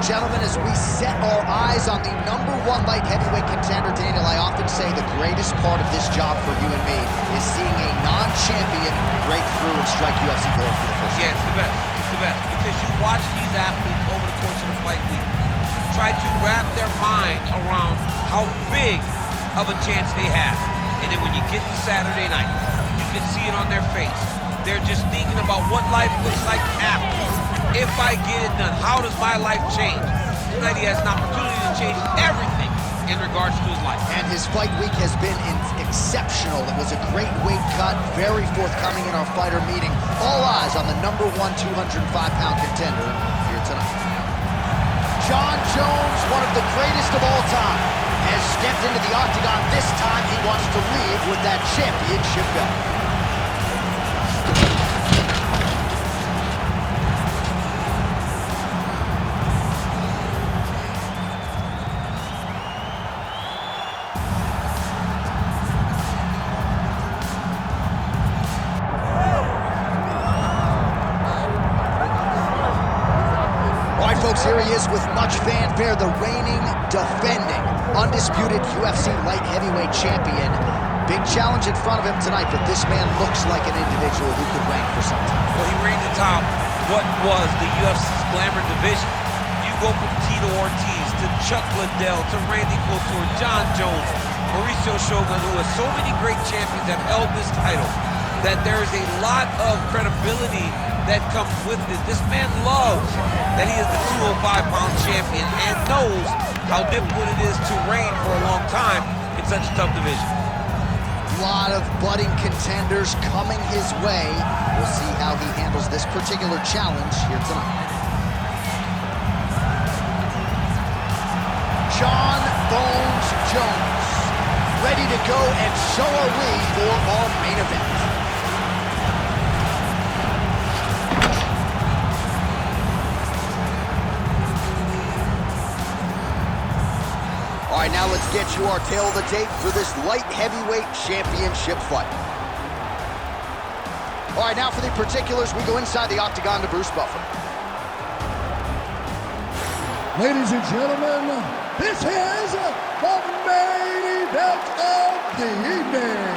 gentlemen, as we set our eyes on the #1 light heavyweight contender, Daniel, I often say the greatest part of this job for you and me is seeing a non-champion break through and strike UFC gold for the first time. Yeah, it's the best. It's the best. Because you watch these athletes over the course of the fight week try to wrap their mind around how big of a chance they have. And then when you get to Saturday night, you can see it on their face. They're just thinking about what life looks like after. If I get it done, how does my life change? Tonight he has an opportunity to change everything in regards to his life. And his fight week has been exceptional. It was a great weight cut, very forthcoming in our fighter meeting. All eyes on the #1 205-pound contender here tonight. Jon Jones, one of the greatest of all time, has stepped into the octagon. This time he wants to leave with that championship belt. Folks, here he is with much fanfare, the reigning, defending, undisputed UFC light heavyweight champion. Big challenge in front of him tonight, but this man looks like an individual who could reign for some time. Well, he reigned atop what was the UFC's glamour division. You go from Tito Ortiz to Chuck Liddell to Randy Couture, Jon Jones, Mauricio Shogun, who has so many great champions that held this title, that there is a lot of credibility that comes with it. This man loves that he is the 205-pound champion and knows how difficult it is to reign for a long time in such a tough division. A lot of budding contenders coming his way. We'll see how he handles this particular challenge here tonight. Jon Bones Jones, ready to go, and so are we for our main event. All right, now let's get you our tail of the tape for this light heavyweight championship fight. All right, now for the particulars, we go inside the octagon to Bruce Buffer. Ladies and gentlemen, this is the main event of the evening.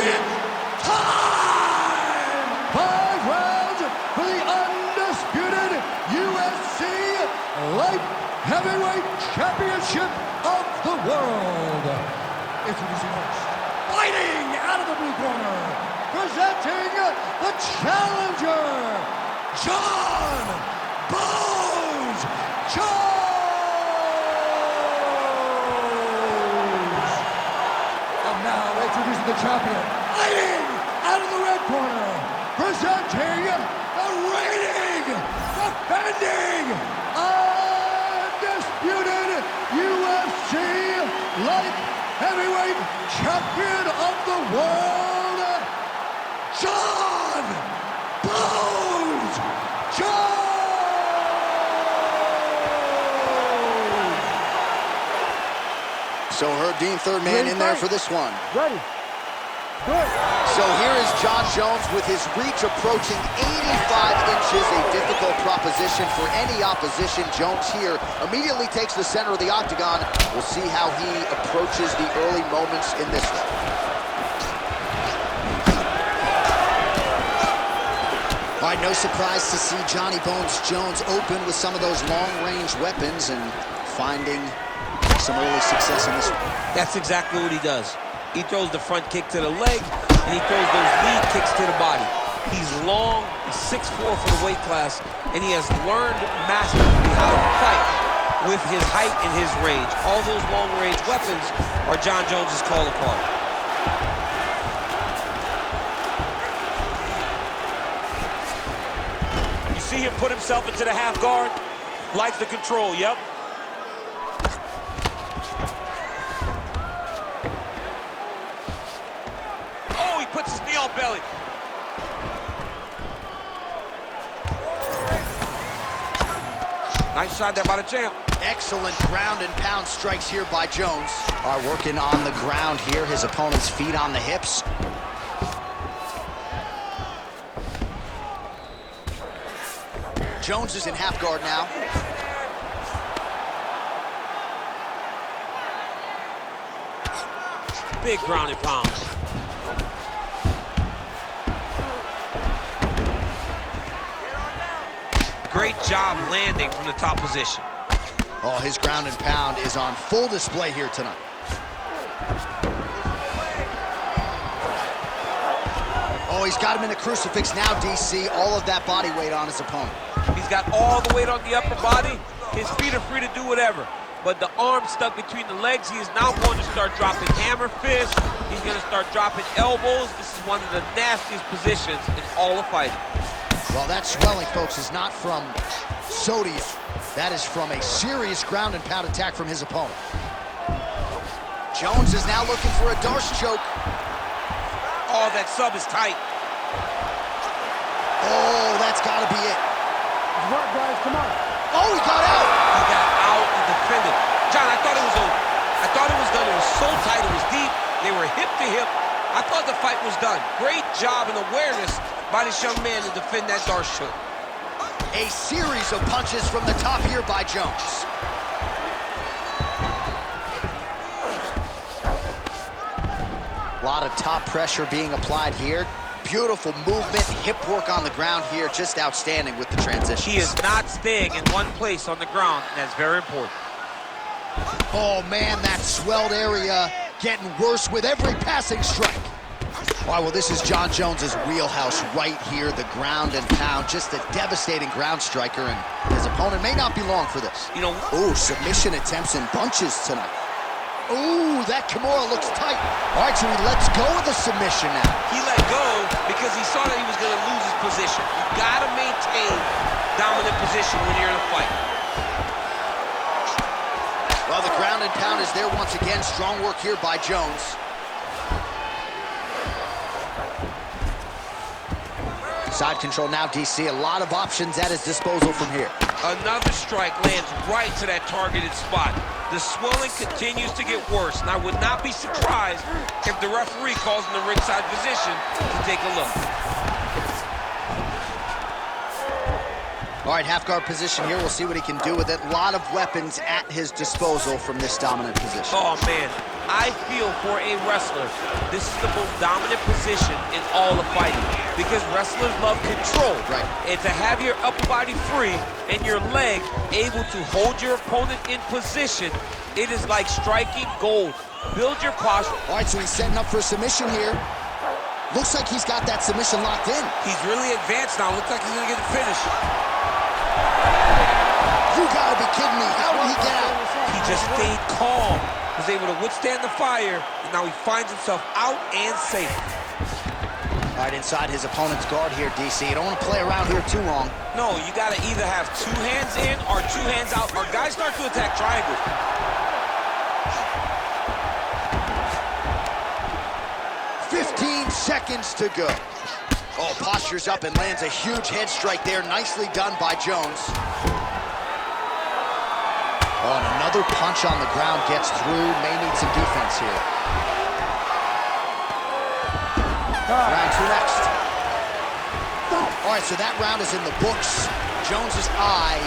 It's time! 5 rounds for the undisputed UFC Light Heavyweight Championship of the world. Introducing first, fighting out of the blue corner, presenting the challenger, Jon Bones Jones. And now introducing the champion, fighting out of the red corner, presenting the reigning, defending, undisputed UFC Light Heavyweight Champion of the world, Jon Bones Jones! So Herb Dean, third man in there for this one. Ready. Good. So here is Jon Jones with his reach approaching 85 inches, a difficult proposition for any opposition. Jones here immediately takes the center of the octagon. We'll see how he approaches the early moments in this one. All right, no surprise to see Johnny Bones Jones open with some of those long-range weapons and finding some early success in this one. That's exactly what he does. He throws the front kick to the leg, and he throws those lead kicks to the body. He's long, he's 6'4" for the weight class, and he has learned masterfully how to fight with his height and his range. All those long-range weapons are Jon Jones's calling card. You see him put himself into the half guard, likes the control, yep. Puts his knee on belly. Nice shot there by the champ. Excellent ground and pound strikes here by Jones. Are working on the ground here. His opponent's feet on the hips. Jones is in half guard now. Big ground and pound. Great job landing from the top position. Oh, his ground and pound is on full display here tonight. Oh, he's got him in the crucifix now, DC. All of that body weight on his opponent. He's got all the weight on the upper body. His feet are free to do whatever. But the arm stuck between the legs. He is now going to start dropping hammer fists. He's going to start dropping elbows. This is one of the nastiest positions in all of fighting. Well, that swelling, folks, is not from sodium. That is from a serious ground and pound attack from his opponent. Jones is now looking for a Darce choke. Oh, that sub is tight. Oh, that's got to be it. Right, guys, come on. Oh, he got out. He got out and defended. John, I thought it was over. I thought it was done. It was so tight. It was deep. They were hip to hip. I thought the fight was done. Great job and awareness by this young man to defend that Darce choke. A series of punches from the top here by Jones. A lot of top pressure being applied here. Beautiful movement, hip work on the ground here, just outstanding with the transition. He is not staying in one place on the ground, and that's very important. Oh man, that swelled area getting worse with every passing strike. All right, well, this is Jon Jones's wheelhouse right here, the ground and pound, just a devastating ground striker, and his opponent may not be long for this. You know, oh, submission attempts in bunches tonight. Ooh, that Kimura looks tight. All right, so he lets go of the submission now. He let go because he saw that he was going to lose his position. You got to maintain dominant position when you're in a fight. Well, the ground and pound is there once again. Strong work here by Jones. Side control now, DC. A lot of options at his disposal from here. Another strike lands right to that targeted spot. The swelling continues to get worse, and I would not be surprised if the referee calls in the ringside position to take a look. All right, half guard position here. We'll see what he can do with it. A lot of weapons at his disposal from this dominant position. Oh, man. I feel for a wrestler, this is the most dominant position in all of fighting because wrestlers love control. Right. And to have your upper body free and your leg able to hold your opponent in position, it is like striking gold. Build your posture. All right, so he's setting up for a submission here. Looks like he's got that submission locked in. He's really advanced now. Looks like he's going to get the finish. You gotta be kidding me. How did he get out? He just stayed calm. Was able to withstand the fire, and now he finds himself out and safe. All right, inside his opponent's guard here, DC. You don't want to play around here too long. No, you got to either have two hands in or two hands out, or guys start to attack triangles. "15 seconds to go." Oh, postures up and lands a huge head strike there. Nicely done by Jones. Oh, and another punch on the ground gets through. May need some defense here. Round two next. All right, so that round is in the books. Jones's eye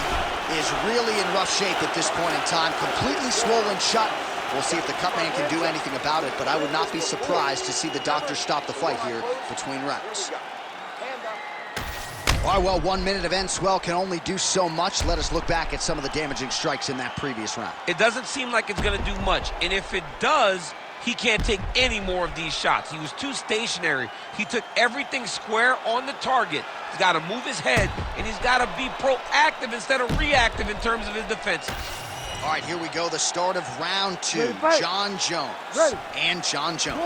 is really in rough shape at this point in time. Completely swollen shut. We'll see if the cut man can do anything about it, but I would not be surprised to see the doctor stop the fight here between rounds. All right, well, 1 minute of end swell can only do so much. Let us look back at some of the damaging strikes in that previous round. It doesn't seem like it's going to do much, and if it does, he can't take any more of these shots. He was too stationary. He took everything square on the target. He's got to move his head, and he's got to be proactive instead of reactive in terms of his defense. All right, here we go, the start of round two. Jon Jones and Jon Jones.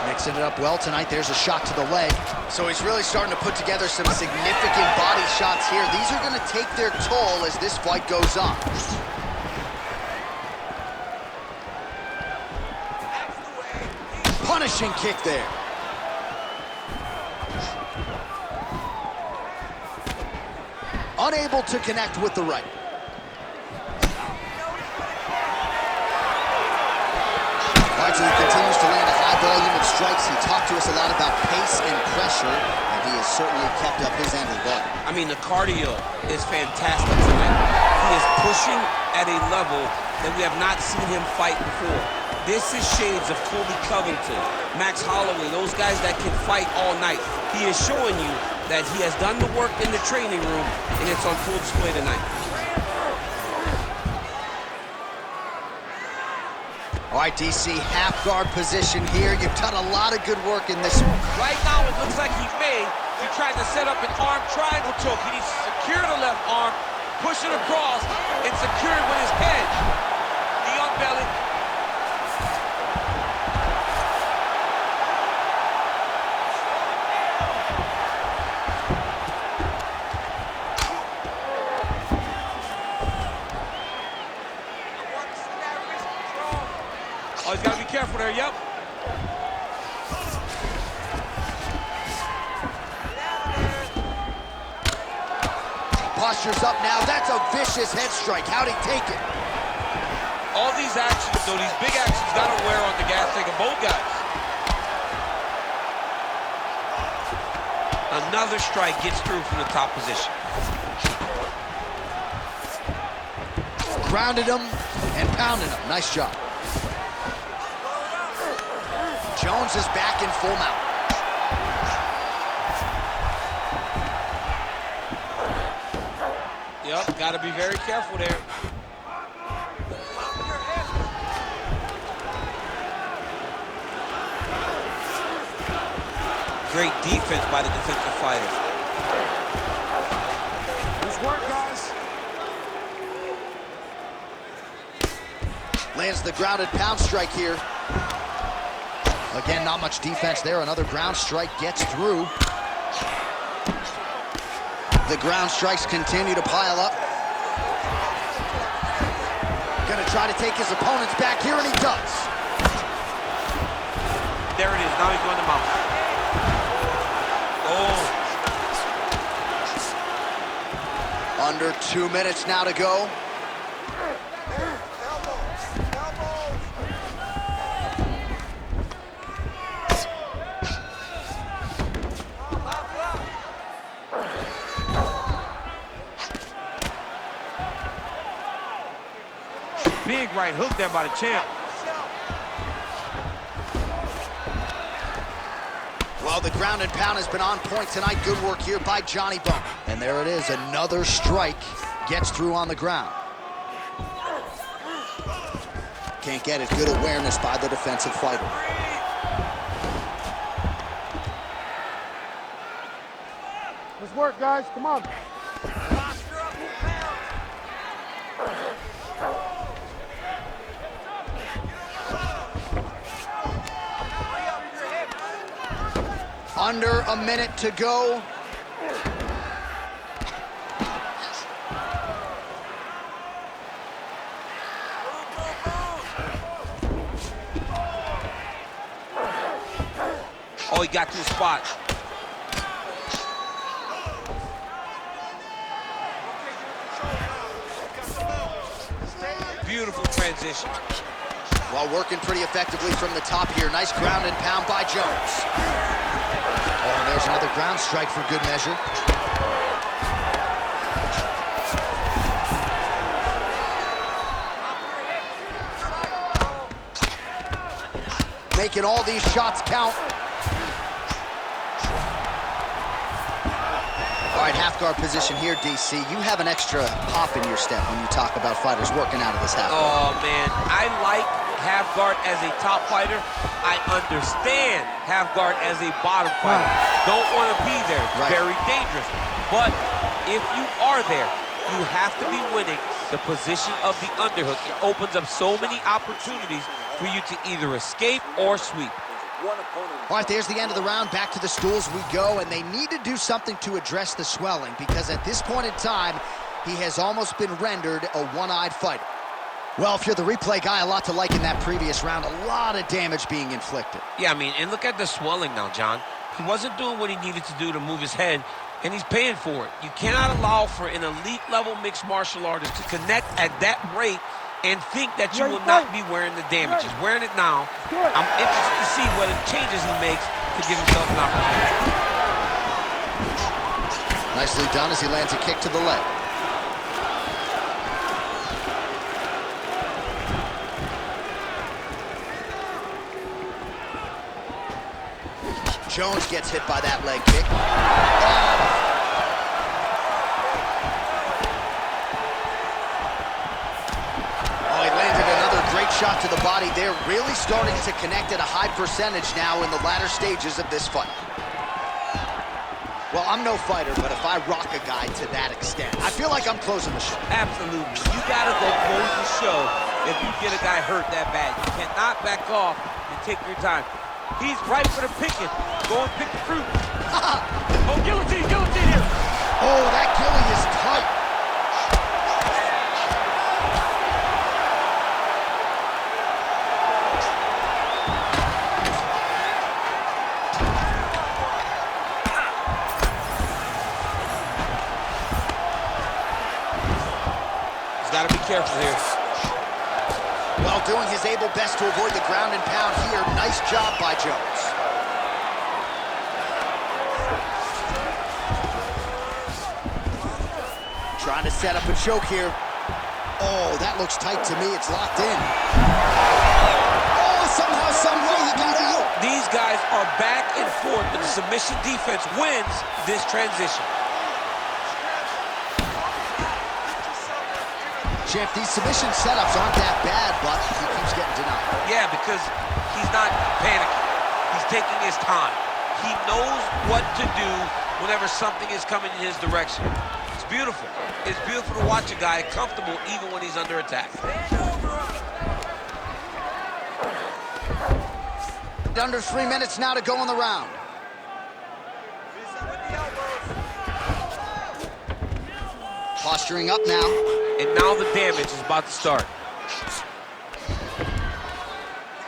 Mixing it up well tonight. There's a shot to the leg. So he's really starting to put together some significant body shots here. These are going to take their toll as this fight goes on. Punishing kick there. Unable to connect with the right. strikes. He talked to us a lot about pace and pressure, and he has certainly kept up his end of the bargain. I mean, the cardio is fantastic tonight. He is pushing at a level that we have not seen him fight before. This is shades of Colby Covington, Max Holloway, those guys that can fight all night. He is showing you that he has done the work in the training room, and it's on full display tonight. All right, DC, half guard position here. You've done a lot of good work in this one. Right now, it looks like he tried to set up an arm triangle choke. He needs to secure the left arm, push it across, and secure it with his head. The young belly. Oh, he's got to be careful there, yep. Posture's up now. That's a vicious head strike. How'd he take it? All these actions, though, these big actions got to wear on the gas tank of both guys. Another strike gets through from the top position. Grounded him and pounded him. Nice job. Jones is back in full mount. Yep, got to be very careful there. Great defense by the defensive fighter. Nice work, guys. Lands the grounded pound strike here. Again, not much defense there. Another ground strike gets through. The ground strikes continue to pile up. Gonna try to take his opponents back here, and he does. There it is. Now he's going to mount. Oh. Under 2 minutes now to go. Big right hook there by the champ. Well, the ground and pound has been on point tonight. Good work here by Johnny Bone. And there it is, another strike gets through on the ground. Can't get it. Good awareness by the defensive fighter. Nice work, guys. Come on. Under a minute to go. Oh, he got to the spot. Beautiful transition. While working pretty effectively from the top here. Nice ground and pound by Jones. Oh, there's another ground strike for good measure. Making all these shots count. All right, half guard position here, DC. You have an extra hop in your step when you talk about fighters working out of this half guard. Oh, man. I like half guard as a top fighter. I understand half guard as a bottom fighter. Don't want to be there. It's very dangerous. But if you are there, you have to be winning the position of the underhook. It opens up so many opportunities for you to either escape or sweep. All right, there's the end of the round. Back to the stools we go, and they need to do something to address the swelling because at this point in time, he has almost been rendered a one-eyed fighter. Well, if you're the replay guy, a lot to like in that previous round. A lot of damage being inflicted. Yeah, I mean, and look at the swelling now, John. He wasn't doing what he needed to do to move his head, and he's paying for it. You cannot allow for an elite-level mixed martial artist to connect at that rate and think that you will not be wearing the damage. He's wearing it now. I'm interested to see what changes he makes to give himself an opportunity. Nicely done as he lands a kick to the leg. Jones gets hit by that leg kick. Oh, he landed another great shot to the body there. Really starting to connect at a high percentage now in the latter stages of this fight. Well, I'm no fighter, but if I rock a guy to that extent, I feel like I'm closing the show. Absolutely. You gotta go close the show if you get a guy hurt that bad. You cannot back off and take your time. He's right for the picking. Go and pick the fruit. Oh, guillotine here. Oh, that gilly is tight. He's got to be careful here. Well, doing his able best to avoid the ground and pound here. Nice job by Jones. Trying to set up a choke here. Oh, that looks tight to me. It's locked in. Oh, somehow, some way he got out. These guys are back and forth, but the submission defense wins this transition. Champ, these submission setups aren't that bad, but he keeps getting denied. Yeah, because he's not panicking. He's taking his time. He knows what to do whenever something is coming in his direction. It's beautiful. It's beautiful to watch a guy comfortable even when he's under attack. Under 3 minutes now to go in the round. Posturing up now. And now the damage is about to start. You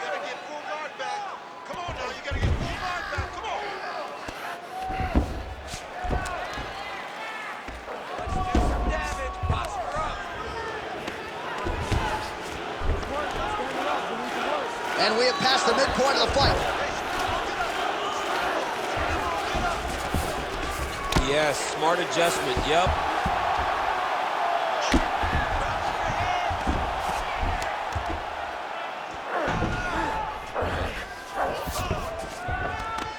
gotta get full guard back. Come on now, you gotta get full guard back. Come on. Let's do some damage. Posture up. And we have passed the midpoint of the fight. Yes, smart adjustment. Yep.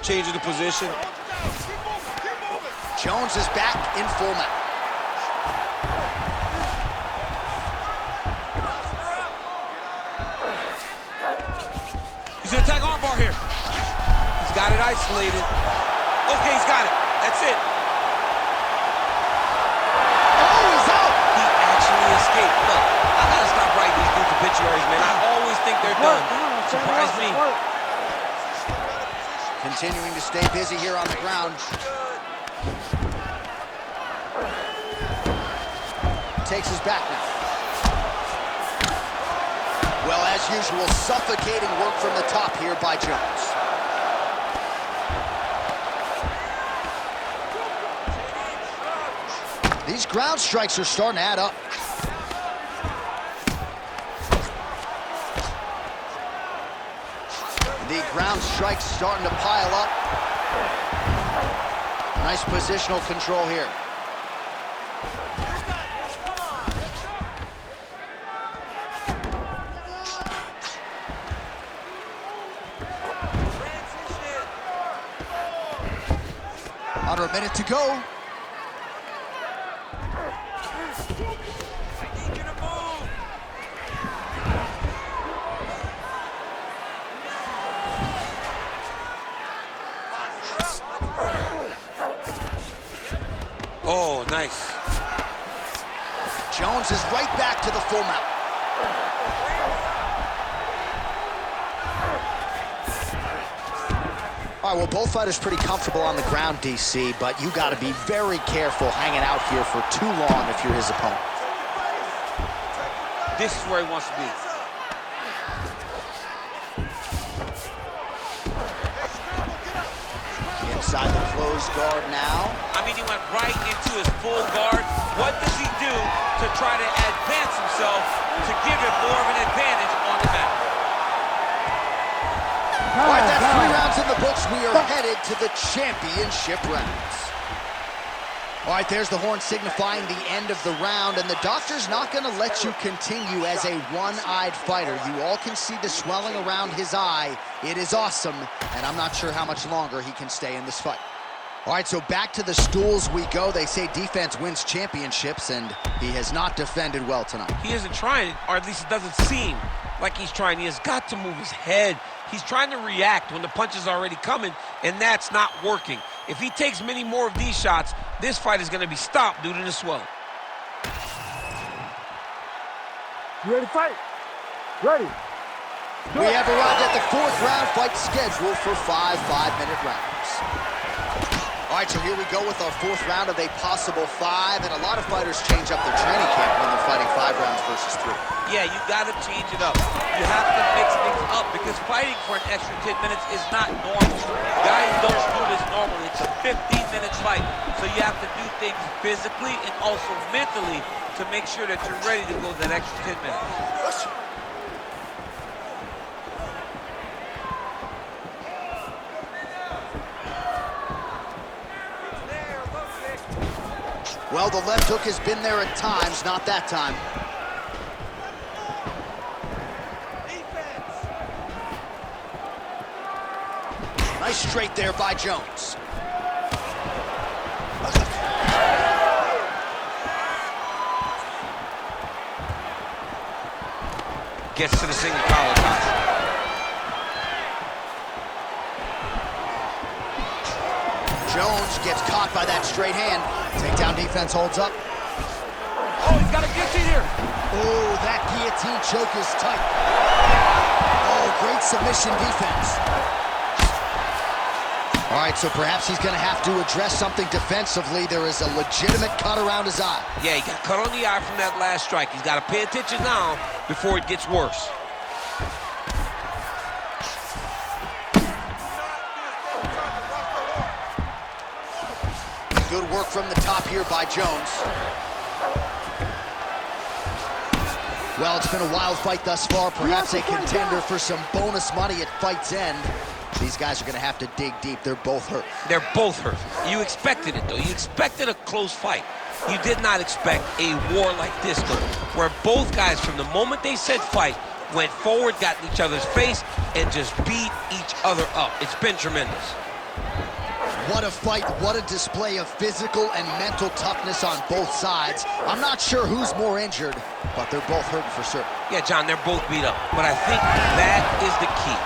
Changing the position. Jones is back in full mount. He's gonna attack armbar here. He's got it isolated. Okay, he's got it. That's it. Oh, he's out! He actually escaped. Look, I gotta stop writing these dudes obituaries, man. I always think they're done. Surprise me. Continuing to stay busy here on the ground. Takes his back now. Well, as usual, suffocating work from the top here by Jones. These ground strikes are starting to add up. The ground strikes starting to pile up. Nice positional control here. Under a minute to go. Oh, nice. Jones is right back to the full mount. All right, well, both fighters pretty comfortable on the ground, DC, but you got to be very careful hanging out here for too long if you're his opponent. This is where he wants to be. Inside the closed guard now. I mean, he went right into his full guard. What does he do to try to advance himself to give him more of an advantage on the mat? All right, that's 3 rounds in the books. We are headed to the championship rounds. All right, there's the horn signifying the end of the round, and the doctor's not going to let you continue as a one-eyed fighter. You all can see the swelling around his eye. It is awesome, and I'm not sure how much longer he can stay in this fight. All right, so back to the stools we go. They say defense wins championships, and he has not defended well tonight. He isn't trying, or at least it doesn't seem like he's trying. He has got to move his head. He's trying to react when the punch is already coming, and that's not working. If he takes many more of these shots, this fight is going to be stopped due to the swelling. You ready to fight? Ready. We have arrived at the 4th round fight scheduled for 5 5-minute rounds. All right, so here we go with our 4th round of a possible 5, and a lot of fighters change up their training camp when they're fighting 5 rounds versus 3. Yeah, you got to change it up. You have to mix things up because fighting for an extra 10 minutes is not normal. Guys don't do this normally. It's a 15-minute fight, so you have to do things physically and also mentally to make sure that you're ready to go that extra 10 minutes. Well, the left hook has been there at times, not that time. Nice straight there by Jones. Gets to the single collar tie. Jones gets caught by that straight hand. Takedown defense holds up. Oh, he's got a guillotine here. Oh, that guillotine choke is tight. Oh, great submission defense. All right, so perhaps he's going to have to address something defensively. There is a legitimate cut around his eye. Yeah, he got cut on the eye from that last strike. He's got to pay attention now before it gets worse. Good work from the top here by Jones. Well, it's been a wild fight thus far. Perhaps a contender for some bonus money at fight's end. These guys are going to have to dig deep. They're both hurt. They're both hurt. You expected it, though. You expected a close fight. You did not expect a war like this, though, where both guys, from the moment they said fight, went forward, got in each other's face, and just beat each other up. It's been tremendous. What a fight, what a display of physical and mental toughness on both sides. I'm not sure who's more injured, but they're both hurting for certain. Yeah, John, they're both beat up, but I think that is the key.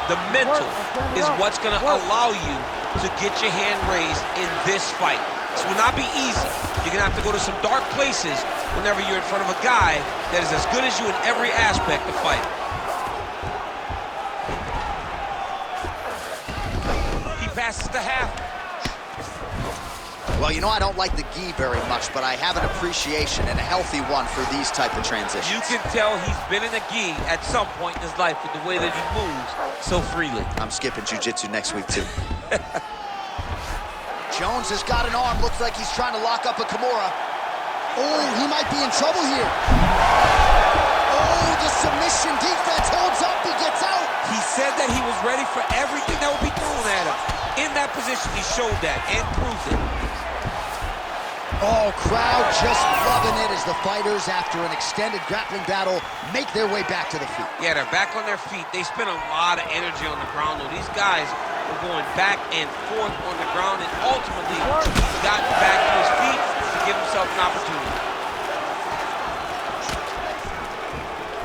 The mental is what's going to allow you to get your hand raised in this fight. This will not be easy. You're going to have to go to some dark places whenever you're in front of a guy that is as good as you in every aspect of fighting. He passes the half. Well, you know, I don't like the gi very much, but I have an appreciation and a healthy one for these type of transitions. You can tell he's been in a gi at some point in his life with the way that he moves so freely. I'm skipping jiu-jitsu next week, too. Jones has got an arm. Looks like he's trying to lock up a Kimura. Oh, he might be in trouble here. Oh, the submission defense holds up. He gets out. He said that he was ready for everything that would be thrown at him. In that position, he showed that and proved it. Oh, crowd just loving it as the fighters, after an extended grappling battle, make their way back to the feet. Yeah, they're back on their feet. They spent a lot of energy on the ground, though. These guys were going back and forth on the ground, and ultimately, he's gotten back to his feet to give himself an opportunity.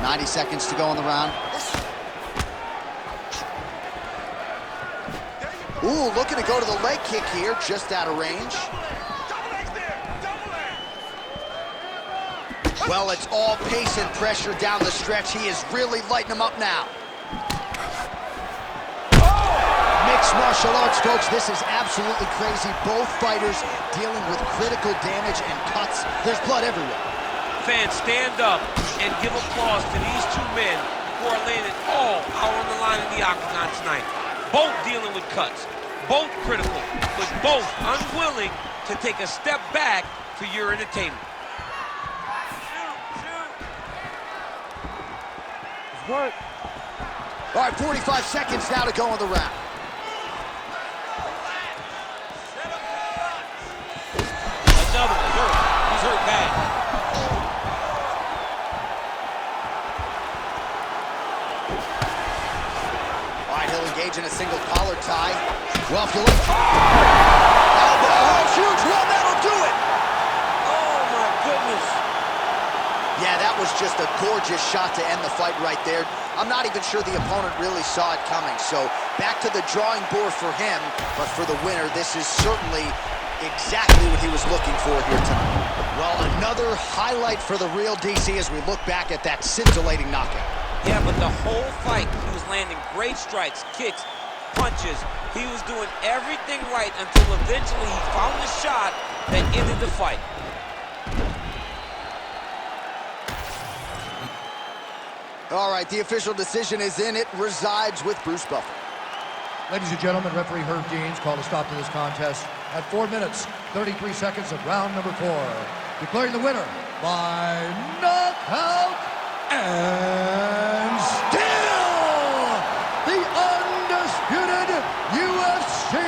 90 seconds to go in the round. Ooh, looking to go to the leg kick here, just out of range. Well, it's all pace and pressure down the stretch. He is really lighting them up now. Mixed martial arts, folks. This is absolutely crazy. Both fighters dealing with critical damage and cuts. There's blood everywhere. Fans, stand up and give applause to these two men who are laying it all out on the line in the octagon tonight. Both dealing with cuts, both critical, but both unwilling to take a step back for your entertainment. work. All right, 45 seconds now to go in the round. Another one. He's hurt bad. All right, he'll engage in a single collar tie. Well, if you look... Elbow, oh, huge one, that'll do it! Oh, my goodness. Yeah, that was just a gorgeous shot to end the fight right there. I'm not even sure the opponent really saw it coming. So back to the drawing board for him, but for the winner, this is certainly exactly what he was looking for here tonight. Well, another highlight for the real DC as we look back at that scintillating knockout. Yeah, but the whole fight, he was landing great strikes, kicks, punches. He was doing everything right until eventually he found the shot that ended the fight. All right, the official decision is in. It resides with Bruce Buffer. Ladies and gentlemen, referee Herb Deans called a stop to this contest at 4 minutes, 33 seconds of round number 4. Declaring the winner by knockout and still the undisputed UFC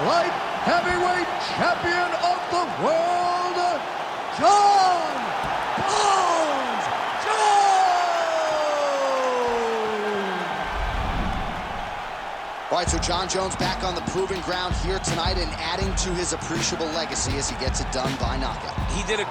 light heavyweight champion of the world, John Bones Jones! All right, so John Jones back on the proving ground here tonight and adding to his appreciable legacy as he gets it done by knockout. He did a